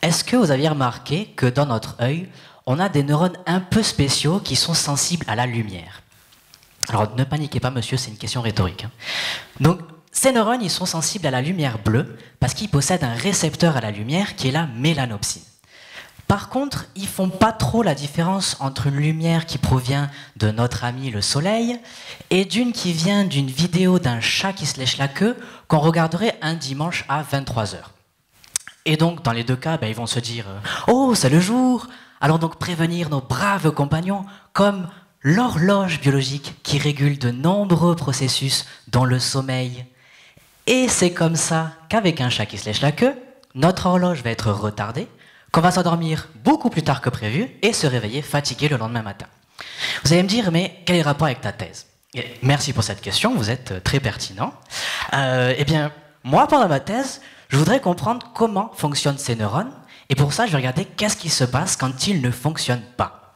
est-ce que vous aviez remarqué que dans notre œil, on a des neurones un peu spéciaux qui sont sensibles à la lumière? Alors ne paniquez pas monsieur, c'est une question rhétorique. Donc ces neurones, ils sont sensibles à la lumière bleue parce qu'ils possèdent un récepteur à la lumière qui est la mélanopsine. Par contre, ils ne font pas trop la différence entre une lumière qui provient de notre ami le soleil et d'une qui vient d'une vidéo d'un chat qui se lèche la queue qu'on regarderait un dimanche à 23 h. Et donc, dans les deux cas, ils vont se dire « Oh, c'est le jour !» Allons donc prévenir nos braves compagnons comme l'horloge biologique qui régule de nombreux processus dont le sommeil. Et c'est comme ça qu'avec un chat qui se lèche la queue, notre horloge va être retardée, qu'on va s'endormir beaucoup plus tard que prévu et se réveiller fatigué le lendemain matin. Vous allez me dire, mais quel est le rapport avec ta thèse? Merci pour cette question, vous êtes très pertinent. Eh bien, moi, pendant ma thèse, je voudrais comprendre comment fonctionnent ces neurones, et pour ça, je vais regarder qu'est-ce qui se passe quand ils ne fonctionnent pas.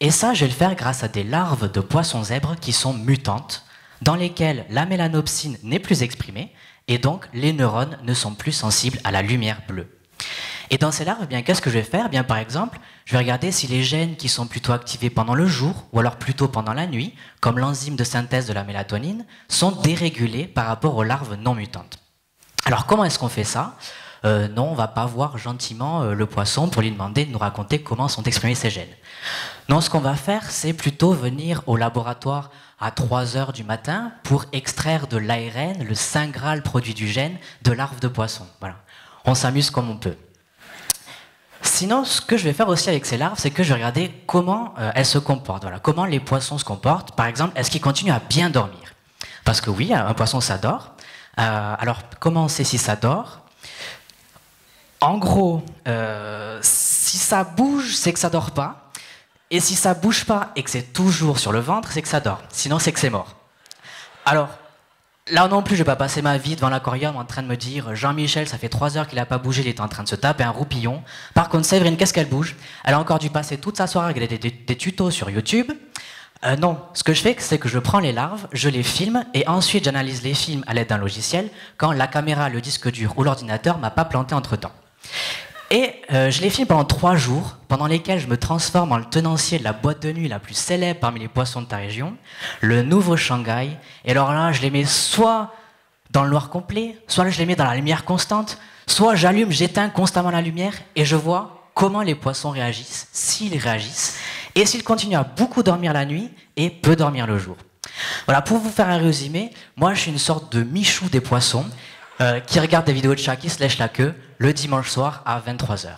Et ça, je vais le faire grâce à des larves de poissons zèbres qui sont mutantes, dans lesquelles la mélanopsine n'est plus exprimée, et donc les neurones ne sont plus sensibles à la lumière bleue. Et dans ces larves, eh bien, qu'est-ce que je vais faire? Eh bien, par exemple, je vais regarder si les gènes qui sont plutôt activés pendant le jour, ou alors plutôt pendant la nuit, comme l'enzyme de synthèse de la mélatonine, sont dérégulés par rapport aux larves non mutantes. Alors, comment est-ce qu'on fait ça? Non, on ne va pas voir gentiment le poisson pour lui demander de nous raconter comment sont exprimés ces gènes. Non, ce qu'on va faire, c'est plutôt venir au laboratoire à 3 h du matin pour extraire de l'ARN, le saint graal produit du gène, de larves de poisson. Voilà. On s'amuse comme on peut. Sinon, ce que je vais faire aussi avec ces larves, c'est que je vais regarder comment elles se comportent. Voilà, comment les poissons se comportent. Par exemple, est-ce qu'ils continuent à bien dormir? Parce que oui, un poisson, ça dort. Alors, comment on sait si ça dort? En gros, si ça bouge, c'est que ça dort pas. Et si ça bouge pas et que c'est toujours sur le ventre, c'est que ça dort. Sinon, c'est que c'est mort. Alors, là non plus, je ne vais pas passer ma vie devant l'aquarium en train de me dire Jean-Michel, ça fait 3 heures qu'il n'a pas bougé, il est en train de se taper un roupillon. Par contre, Séverine, qu'est-ce qu'elle bouge? Elle a encore dû passer toute sa soirée à regarder des tutos sur YouTube. Non, ce que je fais, c'est que je prends les larves, je les filme et ensuite j'analyse les films à l'aide d'un logiciel quand la caméra, le disque dur ou l'ordinateur ne m'a pas planté entre-temps. Et je les filme pendant 3 jours, pendant lesquels je me transforme en le tenancier de la boîte de nuit la plus célèbre parmi les poissons de ta région, le nouveau Shanghai. Et alors là, je les mets soit dans le noir complet, soit je les mets dans la lumière constante, soit j'allume, j'éteins constamment la lumière et je vois comment les poissons réagissent, s'ils réagissent, et s'ils continuent à beaucoup dormir la nuit et peu dormir le jour. Voilà, pour vous faire un résumé, moi je suis une sorte de Michou des poissons qui regarde des vidéos de chats qui se lèchent la queue le dimanche soir à 23 h.